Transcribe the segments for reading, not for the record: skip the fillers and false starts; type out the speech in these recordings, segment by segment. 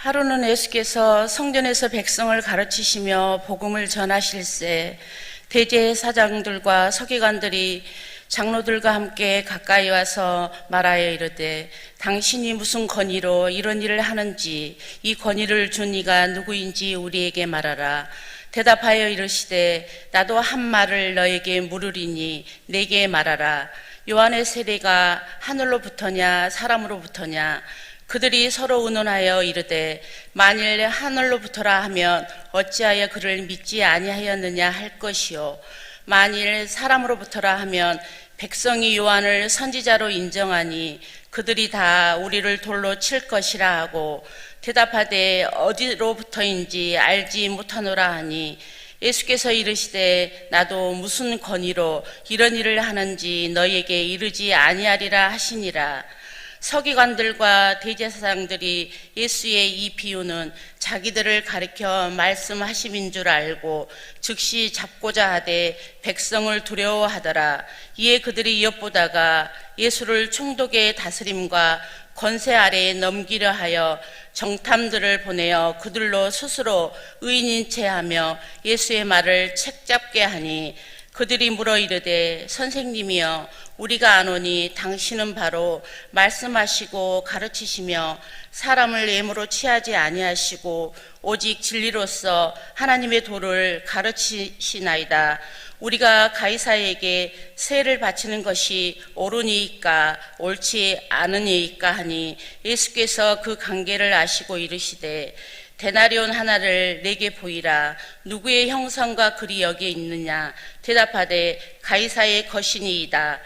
하루는 예수께서 성전에서 백성을 가르치시며 복음을 전하실새 대제사장들과 서기관들이 장로들과 함께 가까이 와서 말하여 이르되 당신이 무슨 권위로 이런 일을 하는지 이 권위를 준 이가 누구인지 우리에게 말하라. 대답하여 이르시되 나도 한 말을 너에게 물으리니 내게 말하라. 요한의 세례가 하늘로부터냐 사람으로부터냐? 그들이 서로 의논하여 이르되 만일 하늘로부터라 하면 어찌하여 그를 믿지 아니하였느냐 할 것이요 만일 사람으로부터라 하면 백성이 요한을 선지자로 인정하니 그들이 다 우리를 돌로 칠 것이라 하고 대답하되 어디로부터인지 알지 못하노라 하니 예수께서 이르시되 나도 무슨 권위로 이런 일을 하는지 너희에게 이르지 아니하리라 하시니라. 서기관들과 대제사장들이 예수의 이 비유는 자기들을 가리켜 말씀하심인 줄 알고 즉시 잡고자 하되 백성을 두려워하더라. 이에 그들이 엿보다가 예수를 총독의 다스림과 권세 아래에 넘기려 하여 정탐들을 보내어 그들로 스스로 의인인 채 하며 예수의 말을 책잡게 하니 그들이 물어 이르되 선생님이여 우리가 아노니 당신은 바로 말씀하시고 가르치시며 사람을 예물로 취하지 아니하시고 오직 진리로서 하나님의 도를 가르치시나이다. 우리가 가이사에게 세를 바치는 것이 옳으니이까 옳지 않으니이까 하니 예수께서 그 관계를 아시고 이르시되 데나리온 하나를 내게 보이라. 누구의 형상과 글이 여기에 있느냐? 대답하되 가이사의 것이니이다.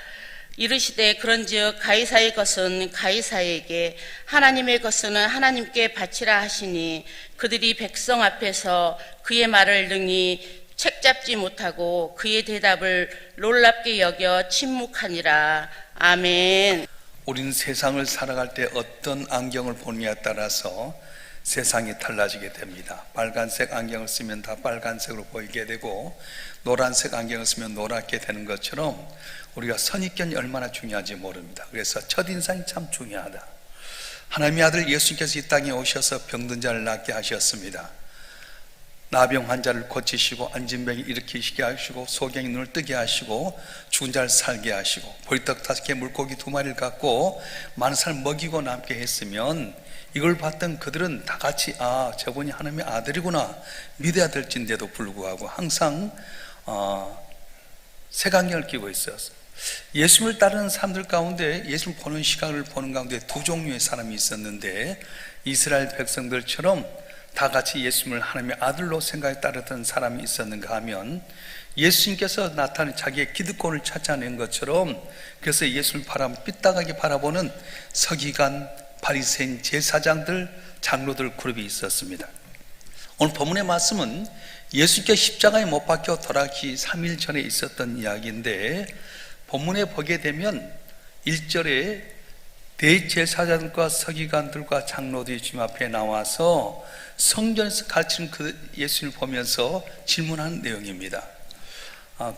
이르시되 그런즉 가이사의 것은 가이사에게 하나님의 것은 하나님께 바치라 하시니 그들이 백성 앞에서 그의 말을 능히 책잡지 못하고 그의 대답을 놀랍게 여겨 침묵하니라. 아멘. 우리는 세상을 살아갈 때 어떤 안경을 보느냐에 따라서 세상이 달라지게 됩니다. 빨간색 안경을 쓰면 다 빨간색으로 보이게 되고 노란색 안경을 쓰면 노랗게 되는 것처럼 우리가 선입견이 얼마나 중요한지 모릅니다. 그래서 첫인상이 참 중요하다. 하나님의 아들 예수님께서 이 땅에 오셔서 병든 자를 낫게 하셨습니다. 나병 환자를 고치시고 안진병이 일으키시게 하시고 소경이 눈을 뜨게 하시고 죽은 자를 살게 하시고 보리떡 5개 물고기 2마리를 갖고 많은 사람 먹이고 남게 했으면 이걸 봤던 그들은 다 같이 저분이 하나님의 아들이구나 믿어야 될진데도 불구하고 항상 색안경을 끼고 있었어요. 예수님을 따르는 사람들 가운데 예수를 보는 시각을 보는 가운데 두 종류의 사람이 있었는데 이스라엘 백성들처럼 다 같이 예수님을 하나님의 아들로 생각해 따르던 사람이 있었는가 하면 예수님께서 나타낸 자기의 기득권을 찾아낸 것처럼 그래서 예수를 삐딱하게 바라보는 서기관, 바리새인, 제사장들, 장로들 그룹이 있었습니다. 오늘 본문의 말씀은 예수님께 십자가에 못 박혀 돌아가시 3일 전에 있었던 이야기인데 본문에 보게 되면 1절에 대제사장들과 서기관들과 장로들이 주님 앞에 나와서 성전에서 가르치는 그 예수님을 보면서 질문하는 내용입니다.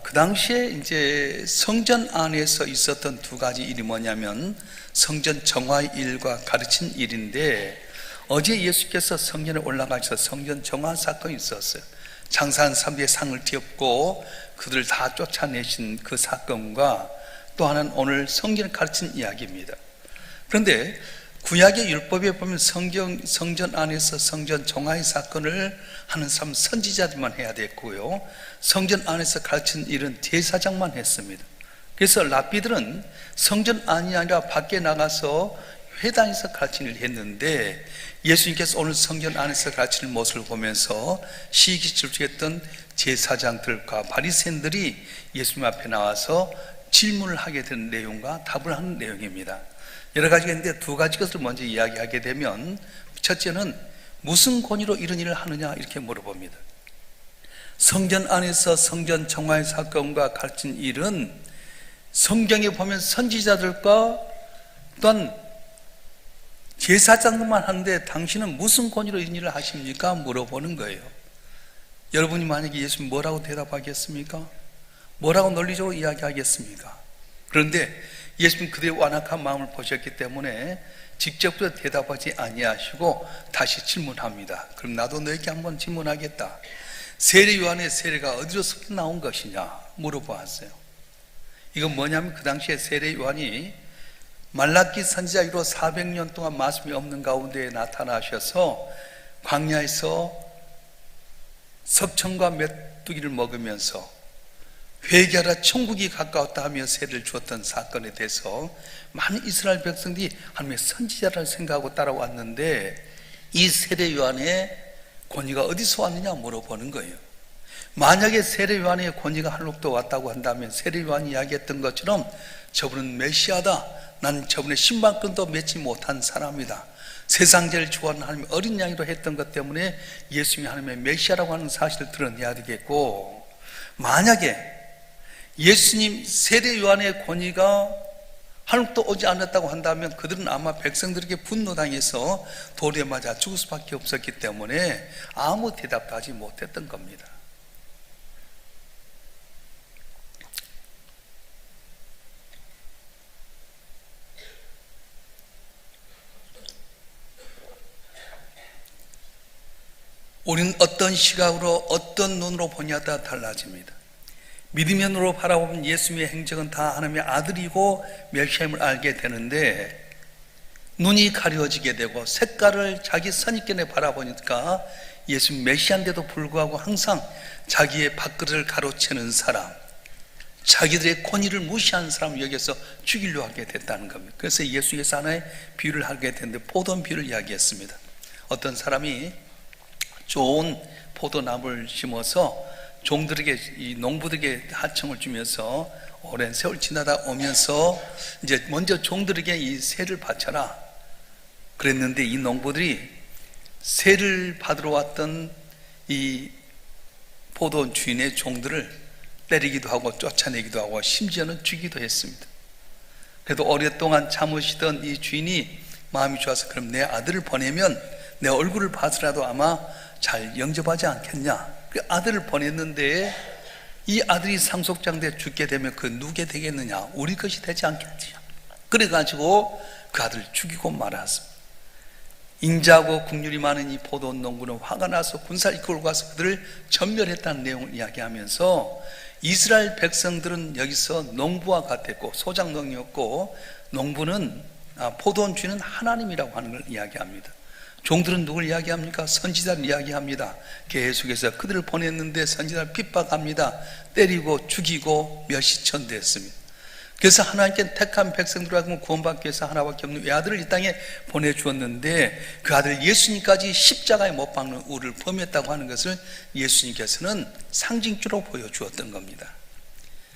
그 당시에 이제 성전 안에서 있었던 두 가지 일이 뭐냐면 성전 정화의 일과 가르친 일인데 어제 예수께서 성전에 올라가셔서 성전 정화 사건이 있었어요. 장사한 사람들의 상을 뒤엎고 그들을 다 쫓아내신 그 사건과 또 하나는 오늘 성전을 가르친 이야기입니다. 그런데 구약의 율법에 보면 성전 안에서 성전 정화의 사건을 하는 사람은 선지자들만 해야 됐고요, 성전 안에서 가르친 일은 제사장만 했습니다. 그래서 랍비들은 성전 안이 아니라 밖에 나가서 회당에서 가르친 일을 했는데 예수님께서 오늘 성전 안에서 가르치는 모습을 보면서 시기질투했던 제사장들과 바리새인들이 예수님 앞에 나와서 질문을 하게 된 내용과 답을 하는 내용입니다. 여러 가지가 있는데 두 가지 것을 먼저 이야기하게 되면 첫째는 무슨 권위로 이런 일을 하느냐 이렇게 물어봅니다. 성전 안에서 성전 정화의 사건과 가르친 일은 성경에 보면 선지자들과 또한 제사장들만 하는데 당신은 무슨 권위로 이런 일을 하십니까? 물어보는 거예요. 여러분이 만약에 예수님 뭐라고 대답하겠습니까? 뭐라고 논리적으로 이야기하겠습니까? 그런데 예수님 그들의 완악한 마음을 보셨기 때문에 직접적으로 대답하지 아니하시고 다시 질문합니다. 그럼 나도 너에게 한번 질문하겠다. 세례 요한의 세례가 어디로부터 나온 것이냐 물어보았어요. 이건 뭐냐면 그 당시에 세례 요한이 말라기 선지자로 400년 동안 말씀이 없는 가운데 나타나셔서 광야에서 석청과 메뚜기를 먹으면서 회개하라 천국이 가까웠다 하며 세례를 주었던 사건에 대해서 많은 이스라엘 백성들이 하나님의 선지자를 생각하고 따라왔는데 이 세례 요한의 권위가 어디서 왔느냐 물어보는 거예요. 만약에 세례 요한의 권위가 하늘로부터 왔다고 한다면 세례 요한이 이야기했던 것처럼 저분은 메시아다, 난 저분의 신발끈도 맺지 못한 사람이다, 세상 제일 좋아하는 하나님의 어린 양이로 했던 것 때문에 예수님이 하나님의 메시아라고 하는 사실을 드러내야 되겠고, 만약에 예수님 세례 요한의 권위가 하늘부터 오지 않았다고 한다면 그들은 아마 백성들에게 분노당해서 돌에 맞아 죽을 수밖에 없었기 때문에 아무 대답도 하지 못했던 겁니다. 우리는 어떤 시각으로 어떤 눈으로 보냐에 따라 달라집니다. 믿음의 눈으로 바라보면 예수님의 행적은 다 하나님의 아들이고 메시아임을 알게 되는데, 눈이 가려지게 되고 색깔을 자기 선입견에 바라보니까 예수님 메시아인데도 불구하고 항상 자기의 밥그릇을 가로채는 사람, 자기들의 권위를 무시하는 사람을 여기서 죽이려고 하게 됐다는 겁니다. 그래서 예수께서 하나의 비유를 하게 됐는데 포도원 비유를 이야기했습니다. 어떤 사람이 좋은 포도나무를 심어서 종들에게, 이 농부들에게 하청을 주면서 오랜 세월 지나다 오면서 이제 먼저 종들에게 이 세를 바쳐라 그랬는데, 이 농부들이 세를 받으러 왔던 이 포도원 주인의 종들을 때리기도 하고 쫓아내기도 하고 심지어는 죽이기도 했습니다. 그래도 오랫동안 참으시던 이 주인이 마음이 좋아서 그럼 내 아들을 보내면 내 얼굴을 봐서라도 아마 잘 영접하지 않겠냐. 그 아들을 보냈는데 이 아들이 상속장돼 죽게 되면 그 누게 되겠느냐, 우리 것이 되지 않겠느냐. 그래가지고 그 아들을 죽이고 말았습니다. 인자하고 국률이 많은 이 포도원 농부는 화가 나서 군사를 이끌고 가서 그들을 전멸했다는 내용을 이야기하면서 이스라엘 백성들은 여기서 농부와 같았고 소작농이었고, 농부는 포도원 주인은 하나님이라고 하는 걸 이야기합니다. 종들은 누굴 이야기합니까? 선지자를 이야기합니다. 계속해서 그들을 보냈는데 선지자를 핍박합니다. 때리고 죽이고 멸시천대했습니다. 그래서 하나님께 택한 백성들하고 구원받기 위해서 하나밖에 없는 외아들을 이 땅에 보내주었는데 그 아들 예수님까지 십자가에 못 박는 우를 범했다고 하는 것을 예수님께서는 상징적으로 보여주었던 겁니다.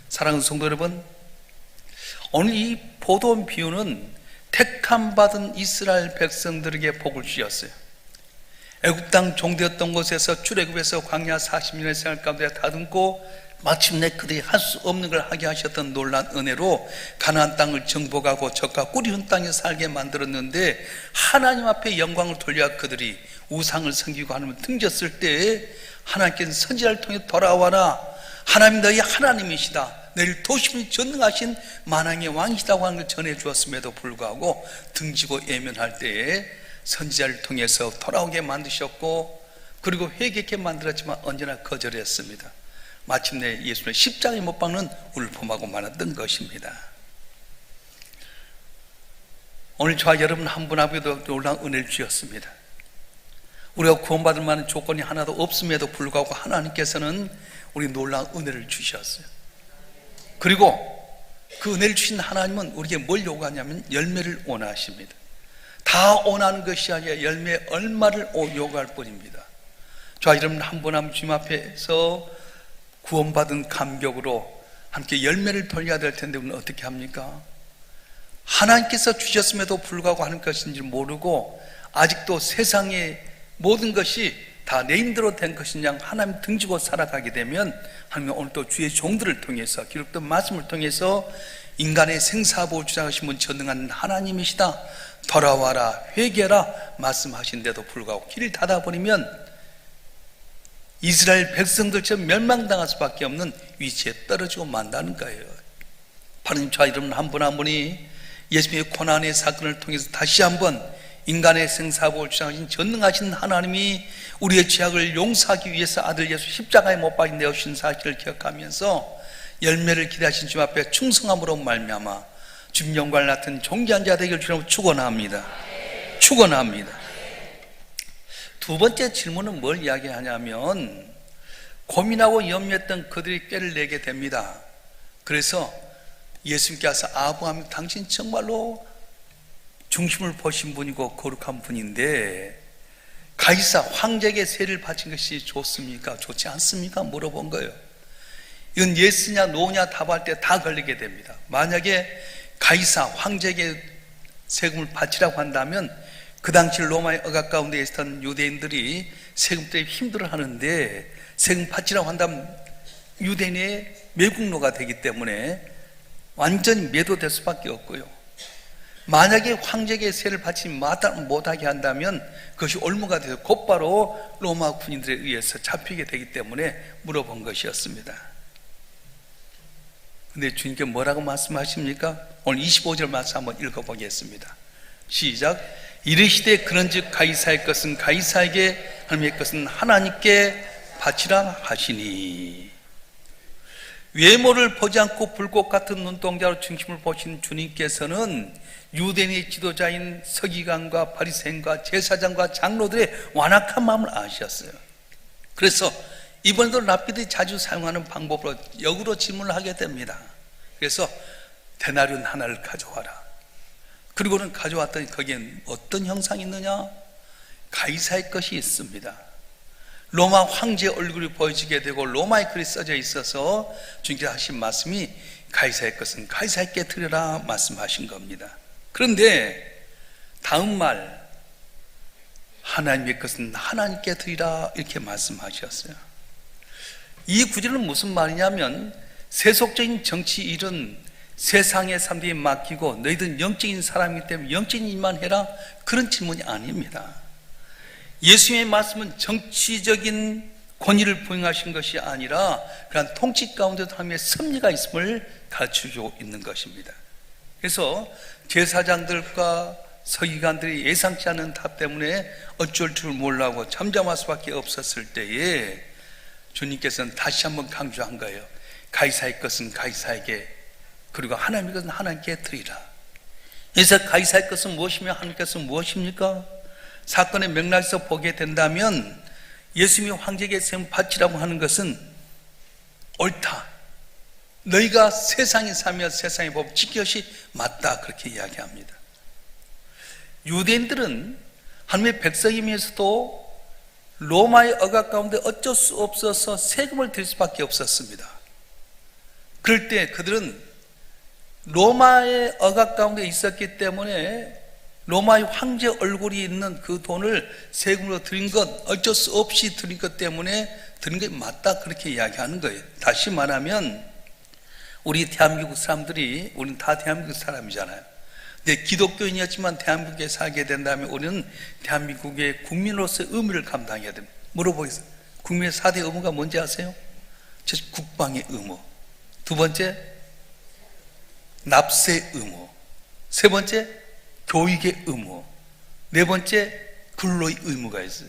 사랑하는 성도 여러분, 오늘 이 포도원 비유는 택함 받은 이스라엘 백성들에게 복을 주셨어요. 애굽 땅 종되었던 곳에서 출애굽에서 광야 40년의 생활 가운데 다듬고 마침내 그들이 할 수 없는 걸 하게 하셨던 놀라운 은혜로 가나안 땅을 정복하고 적과 꿀이 흐른 땅에 살게 만들었는데, 하나님 앞에 영광을 돌려 그들이 우상을 섬기고 하나님을 등졌을 때 하나님께서 선지자를 통해 돌아와라, 하나님 너희 하나님이시다, 너희를 도우시며 전능하신 만왕의 왕이시다고 하는 걸 전해주었음에도 불구하고 등지고 예면할 때에 선지자를 통해서 돌아오게 만드셨고, 그리고 회개케 만들었지만 언제나 거절했습니다. 마침내 예수는 십자가에 못 박는 울품하고 말았던 것입니다. 오늘 저와 여러분 한 분 앞에도 놀라운 은혜를 주셨습니다. 우리가 구원받을 만한 조건이 하나도 없음에도 불구하고 하나님께서는 우리 놀라운 은혜를 주셨어요. 그리고 그 은혜를 주신 하나님은 우리에게 뭘 요구하냐면 열매를 원하십니다. 다 원하는 것이 아니라 열매 얼마를 요구할 뿐입니다. 저와 여러분 한 분 한 분 주님 앞에서 구원받은 감격으로 함께 열매를 벌려야 될 텐데 우리는 어떻게 합니까? 하나님께서 주셨음에도 불구하고 하는 것인지 모르고 아직도 세상의 모든 것이 다 내 힘대로 된 것이냐 하나님 등지고 살아가게 되면 하나님은 오늘 또 주의 종들을 통해서 기록된 말씀을 통해서 인간의 생사보호 주장하신 분 전능한 하나님이시다, 돌아와라 회개하라 말씀하신데도 불구하고 길을 닫아버리면 이스라엘 백성들처럼 멸망당할 수밖에 없는 위치에 떨어지고 만다는 거예요. 바른 자 여러분 한 분 한 분이 예수님의 고난의 사건을 통해서 다시 한번 인간의 생사복을 주장하신 전능하신 하나님이 우리의 죄악을 용서하기 위해서 아들 예수 십자가에 못 박인 내어주신 사실을 기억하면서 열매를 기대하신 주님 앞에 충성함으로 말미암아 주님 영광을 맡은 존귀한 자 되기를 주님으로 축원합니다. 축원합니다. 두 번째 질문은 뭘 이야기하냐면 고민하고 염려했던 그들이 꾀를 내게 됩니다. 그래서 예수님께서 아브라함 당신 정말로 중심을 보신 분이고 거룩한 분인데 가이사 황제에게 세를 바친 것이 좋습니까? 좋지 않습니까? 물어본 거예요. 이건 예스냐 노냐 답할 때 다 걸리게 됩니다. 만약에 가이사 황제에게 세금을 바치라고 한다면 그 당시 로마의 억압 가운데 있었던 유대인들이 세금 때문에 힘들어하는데 세금 바치라고 한다면 유대인의 매국노가 되기 때문에 완전히 매도될 수밖에 없고요. 만약에 황제에게 세를 바치지 못하게 한다면 그것이 올무가 돼서 곧바로 로마 군인들에 의해서 잡히게 되기 때문에 물어본 것이었습니다. 근데 주님께 뭐라고 말씀하십니까? 오늘 25절 말씀 한번 읽어보겠습니다. 시작. 이르시되 그런즉 가이사의 것은 가이사에게 하나님의 것은 하나님께 바치라 하시니. 외모를 보지 않고 불꽃 같은 눈동자로 중심을 보신 주님께서는 유대인의 지도자인 서기관과 바리새인과 제사장과 장로들의 완악한 마음을 아셨어요. 그래서 이번에도 랍비들이 자주 사용하는 방법으로 역으로 질문을 하게 됩니다. 그래서 데나리온 하나를 가져와라. 그리고는 가져왔더니 거기엔 어떤 형상이 있느냐? 가이사의 것이 있습니다. 로마 황제의 얼굴이 보여지게 되고 로마의 글이 써져 있어서 주님께서 하신 말씀이 가이사의 것은 가이사에게 드리라 말씀하신 겁니다. 그런데 다음 말 하나님의 것은 하나님께 드리라 이렇게 말씀하셨어요. 이 구절은 무슨 말이냐면 세속적인 정치 일은 세상의 사람들이 맡기고 너희들은 영적인 사람이기 때문에 영적인 일만 해라 그런 질문이 아닙니다. 예수님의 말씀은 정치적인 권위를 부여하신 것이 아니라 그런 통치 가운데도 하나님의 섭리가 있음을 가르쳐주고 있는 것입니다. 그래서 제사장들과 서기관들이 예상치 않은 답 때문에 어쩔 줄 몰라고 잠잠할 수밖에 없었을 때에 주님께서는 다시 한번 강조한 거예요. 가이사의 것은 가이사에게 그리고 하나님의 것은 하나님께 드리라. 그래서 가이사의 것은 무엇이며 하나님께서 무엇입니까? 사건의 맥락에서 보게 된다면 예수님이 황제에게 세금 바치라고 하는 것은 옳다. 너희가 세상에 살며 세상의 법 지키는 것이 맞다. 그렇게 이야기합니다. 유대인들은 하나님의 백성이면서도 로마의 억압 가운데 어쩔 수 없어서 세금을 드릴 수밖에 없었습니다. 그럴 때 그들은 로마의 억압 가운데 있었기 때문에 로마의 황제 얼굴이 있는 그 돈을 세금으로 드린 것, 어쩔 수 없이 드린 것 때문에 드린 게 맞다 그렇게 이야기하는 거예요. 다시 말하면 우리 대한민국 사람들이, 우리는 다 대한민국 사람이잖아요. 근데 기독교인이었지만 대한민국에 살게 된다면 우리는 대한민국의 국민으로서의 의무를 감당해야 됩니다. 물어보겠습니다. 국민의 4대 의무가 뭔지 아세요? 첫 국방의 의무, 두 번째 납세 의무, 세 번째 교육의 의무, 네 번째 근로의 의무가 있어요.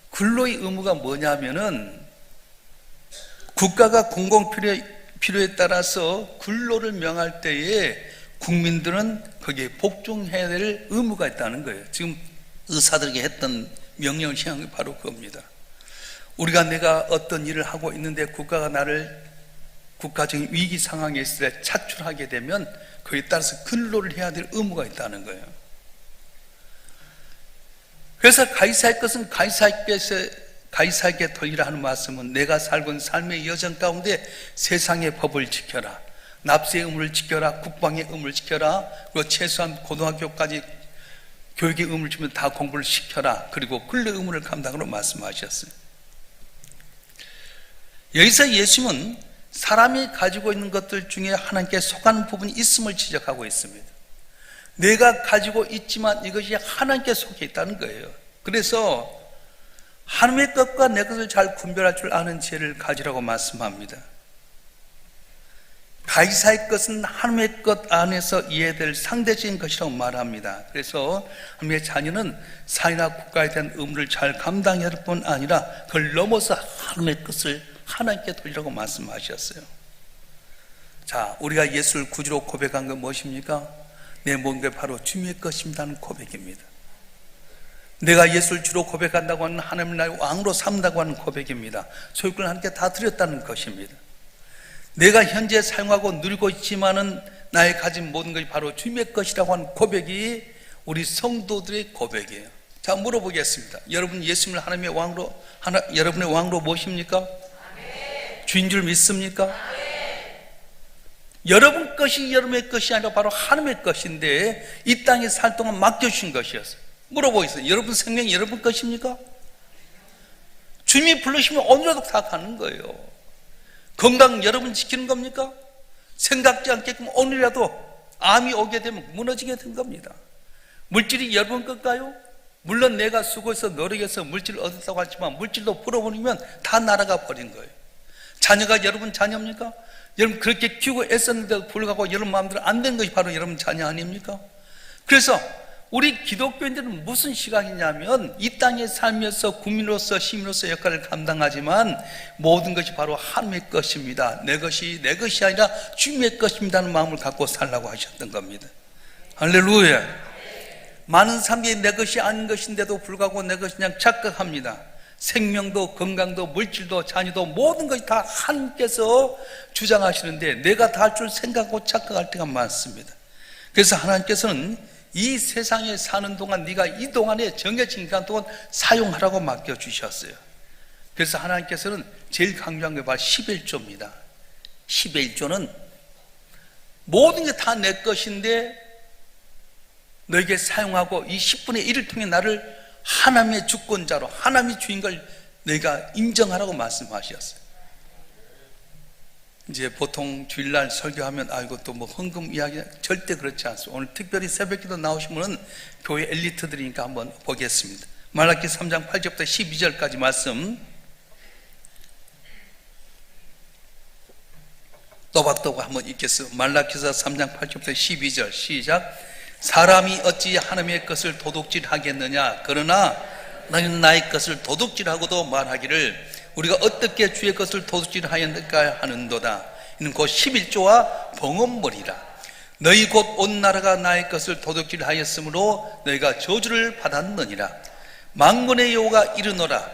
근로의 의무가 뭐냐면은 국가가 공공필요에 따라서 근로를 명할 때에 국민들은 거기에 복종해야 될 의무가 있다는 거예요. 지금 의사들에게 했던 명령 시행이 바로 그겁니다. 내가 어떤 일을 하고 있는데 국가가 나를 국가적인 위기 상황에 있을 때 차출하게 되면 그에 따라서 근로를 해야 될 의무가 있다는 거예요. 그래서 가이사의 것은 가이사에게 돌리라 하는 말씀은 내가 살고 있는 삶의 여정 가운데 세상의 법을 지켜라, 납세의 의무를 지켜라, 국방의 의무를 지켜라, 그리고 최소한 고등학교까지 교육의 의무를 주면 다 공부를 시켜라, 그리고 근로의 의무를 감당으로 말씀하셨어요. 여기서 예수님은 사람이 가지고 있는 것들 중에 하나님께 속하는 부분이 있음을 지적하고 있습니다. 내가 가지고 있지만 이것이 하나님께 속해 있다는 거예요. 그래서 하나님의 것과 내 것을 잘 분별할 줄 아는 지혜를 가지라고 말씀합니다. 가이사의 것은 하나님의 것 안에서 이해될 상대적인 것이라고 말합니다. 그래서 하나님의 자녀는 사회나 국가에 대한 의무를 잘 감당해야 할 뿐 아니라 그걸 넘어서 하나님의 것을 하나님께 돌리라고 말씀하셨어요. 자, 우리가 예수를 구주로 고백한 건 무엇입니까? 내 모든 게 바로 주님의 것입니다는 고백입니다. 내가 예수를 주로 고백한다고 하는 하나님 나의 왕으로 삼다고 하는 고백입니다. 소유권을 하나님께 다 드렸다는 것입니다. 내가 현재 사용하고 누리고 있지만은 나의 가진 모든 것이 바로 주님의 것이라고 하는 고백이 우리 성도들의 고백이에요. 자, 물어보겠습니다. 여러분 예수님을 하나님의 왕으로 여러분의 왕으로 모십니까? 주인 줄 믿습니까? 여러분 것이 여러분의 것이 아니라 바로 하나님의 것인데 이 땅에 살 동안 맡겨주신 것이었어요. 물어보겠어요. 여러분 생명이 여러분 것입니까? 주님이 부르시면 오늘라도 다 가는 거예요. 건강 여러분 지키는 겁니까? 생각지 않게끔 오늘이라도 암이 오게 되면 무너지게 된 겁니다. 물질이 여러분 것일까요? 물론 내가 수고해서 노력해서 물질을 얻었다고 하지만 물질도 풀어버리면 다 날아가 버린 거예요. 자녀가 여러분 자녀입니까? 여러분 그렇게 키우고 애썼는데도 불구하고 여러분 마음대로 안 된 것이 바로 여러분 자녀 아닙니까? 그래서 우리 기독교인들은 무슨 시각이냐면 이 땅에 살면서 국민으로서 시민으로서 역할을 감당하지만 모든 것이 바로 하나님의 것입니다. 내 것이 아니라 주님의 것입니다는 마음을 갖고 살라고 하셨던 겁니다. 할렐루야. 많은 사람들이 내 것이 아닌 것인데도 불구하고 내 것이 그냥 착각합니다. 생명도 건강도 물질도 자녀도 모든 것이 다 하나님께서 주장하시는데 내가 다 할 줄 생각하고 착각할 때가 많습니다. 그래서 하나님께서는 이 세상에 사는 동안 네가 이 동안에 정해진 기간 동안 사용하라고 맡겨주셨어요. 그래서 하나님께서는 제일 강조한 게 바로 11조입니다. 11조는 모든 게 다 내 것인데 너에게 사용하고 이 10분의 1을 통해 나를 하나님의 주권자로 하나님의 주인 걸 너희가 인정하라고 말씀하셨어요. 이제 보통 주일날 설교하면 이것도 뭐 헌금 이야기 절대 그렇지 않습니다. 오늘 특별히 새벽기도 나오시면은 교회 엘리트들이니까 한번 보겠습니다. 말라기 3장 8절부터 12절까지 말씀 또박또박 한번 읽겠습니다. 말라기서 3장 8절부터 12절 시작. 사람이 어찌 하나님의 것을 도둑질하겠느냐? 그러나 너는 나의 것을 도둑질하고도 말하기를 우리가 어떻게 주의 것을 도둑질하였는가 하는도다. 이는 곧 11조와 봉헌물이라. 너희 곧 온 나라가 나의 것을 도둑질하였으므로 너희가 저주를 받았느니라. 만군의 여호와가 이르노라.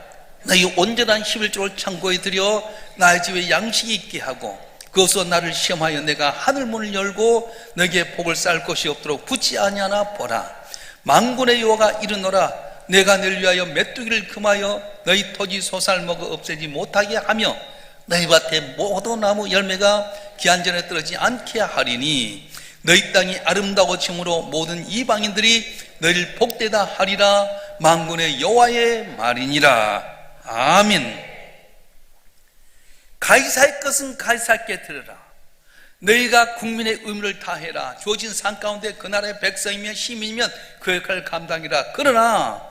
너희 온전한 11조를 창고에 들여 나의 집에 양식이 있게 하고 그것으로 나를 시험하여 내가 하늘문을 열고 너에게 복을 쌓을 것이 없도록 붙지 아니하나 보라. 만군의 여호와가 이르노라. 내가 너를 위하여 메뚜기를 금하여 너희 토지 소산을 먹어 없애지 못하게 하며 너희 밭에 모든 나무 열매가 기한 전에 떨어지지 않게 하리니 너희 땅이 아름다워짐으로 모든 이방인들이 너희를 복되다 하리라. 만군의 여호와의 말이니라. 아멘. 가이사의 것은 가이사께 들으라. 너희가 국민의 의무를 다해라. 주어진 산 가운데 그 나라의 백성이면 시민이면 그 역할을 감당이라. 그러나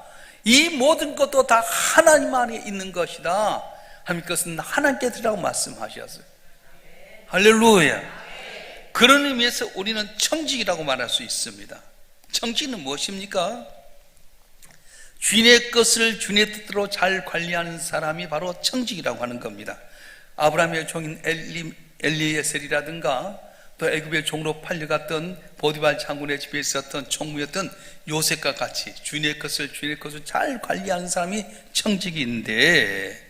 이 모든 것도 다 하나님 안에 있는 것이다. 하나님 것은 하나님께 드리라고 말씀하셨어요. 할렐루야. 그런 의미에서 우리는 청직이라고 말할 수 있습니다. 청직은 무엇입니까? 주인의 것을 주인의 뜻대로 잘 관리하는 사람이 바로 청직이라고 하는 겁니다. 아브라함의 종인 엘리에셀이라든가 또 애굽의 종으로 팔려갔던 보디발 장군의 집에 있었던 총무였던 요셉과 같이 주인의 것을 잘 관리하는 사람이 청직인데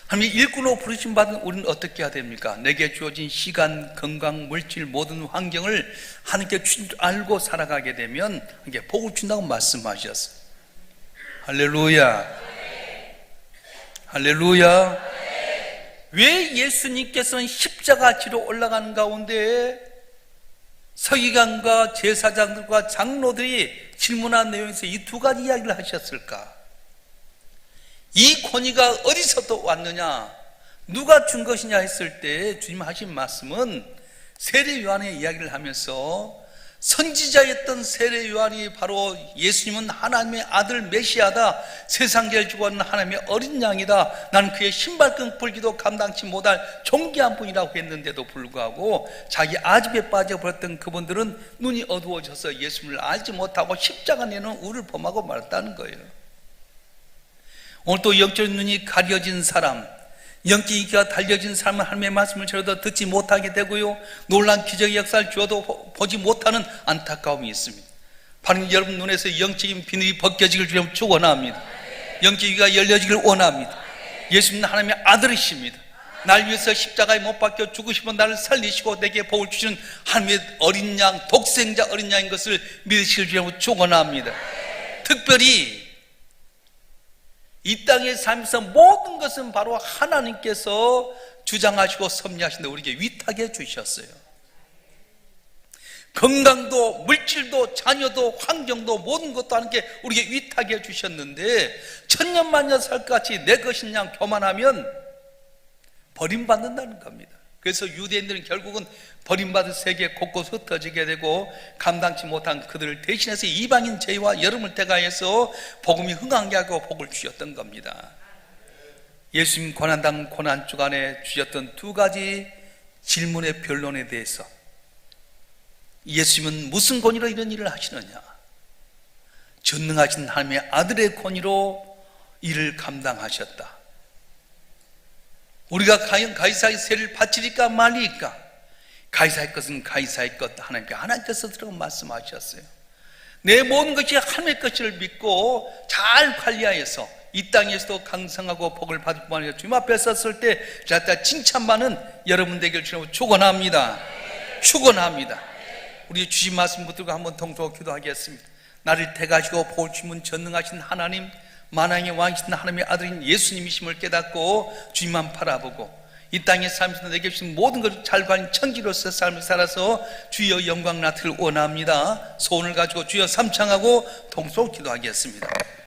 하나님이 일꾼으로 부르심 받은 우리는 어떻게 해야 됩니까? 내게 주어진 시간, 건강, 물질 모든 환경을 하나님께 준 줄 알고 살아가게 되면 이게 복을 준다고 말씀하셨어요. 할렐루야. 할렐루야. 왜 예수님께서는 십자가 지로 올라가는 가운데 서기관과 제사장들과 장로들이 질문한 내용에서 이 두 가지 이야기를 하셨을까? 이 권위가 어디서 또 왔느냐? 누가 준 것이냐 했을 때 주님 하신 말씀은 세례 요한의 이야기를 하면서 선지자였던 세례 요한이 바로 예수님은 하나님의 아들 메시아다, 세상 죄를 주고 하는 하나님의 어린 양이다, 나는 그의 신발끈 풀기도 감당치 못할 존귀한 분이라고 했는데도 불구하고 자기 아집에 빠져버렸던 그분들은 눈이 어두워져서 예수님을 알지 못하고 십자가 내는 우를 범하고 말았다는 거예요. 오늘 또 영적인 눈이 가려진 사람, 영적인 귀가 달려진 사람은 하나님의 말씀을 전혀도 듣지 못하게 되고요, 놀란 기적의 역사를 주어도 보지 못하는 안타까움이 있습니다. 바로 여러분 눈에서 영적인 비늘이 벗겨지길 주님 축원합니다. 영적인 귀가 열려지길 원합니다. 예수님은 하나님의 아들이십니다. 날 위해서 십자가에 못 박혀 죽으시고 나를 살리시고 내게 복을 주시는 하나님의 어린 양, 독생자 어린 양인 것을 믿으시길 주님 축원합니다. 특별히 이 땅의 삶에서 모든 것은 바로 하나님께서 주장하시고 섭리하신다 우리에게 위탁해 주셨어요. 건강도 물질도 자녀도 환경도 모든 것도 하나님께 우리에게 위탁해 주셨는데 천년만년 살 것 같이 내 것인 양 교만하면 버림받는다는 겁니다. 그래서 유대인들은 결국은 버림받은 세계 곳곳 흩어지게 되고 감당치 못한 그들을 대신해서 이방인 제의와 여름을 대가해서 복음이 흥하게 하고 복을 주셨던 겁니다. 예수님 고난당 고난주간에 주셨던 두 가지 질문의 변론에 대해서 예수님은 무슨 권위로 이런 일을 하시느냐? 전능하신 하나님의 아들의 권위로 일을 감당하셨다. 우리가 과연 가이사의 세를 바치리까 말리까? 가이사의 것은 가이사의 것, 하나님께서 들어 말씀하셨어요. 내 모든 것이 하나님의 것을 믿고 잘 관리하여서 이 땅에서도 강성하고 복을 받을 뿐만 아니라 주님 앞에 섰을 때 칭찬받는 여러분 되길 주님으로 축원합니다. 축원합니다. 우리 주신 말씀 붙들고 한번 통독 기도하겠습니다. 나를 택하시고 복을 주시는 전능하신 하나님, 만왕의 왕이신 하나님의 아들인 예수님이심을 깨닫고 주님만 바라보고 이 땅의 삶에서 내게 주신 모든 것을 잘 관리 천지로서 삶을 살아서 주여 영광 나트를 원합니다. 소원을 가지고 주여 삼창하고 통속 기도하겠습니다.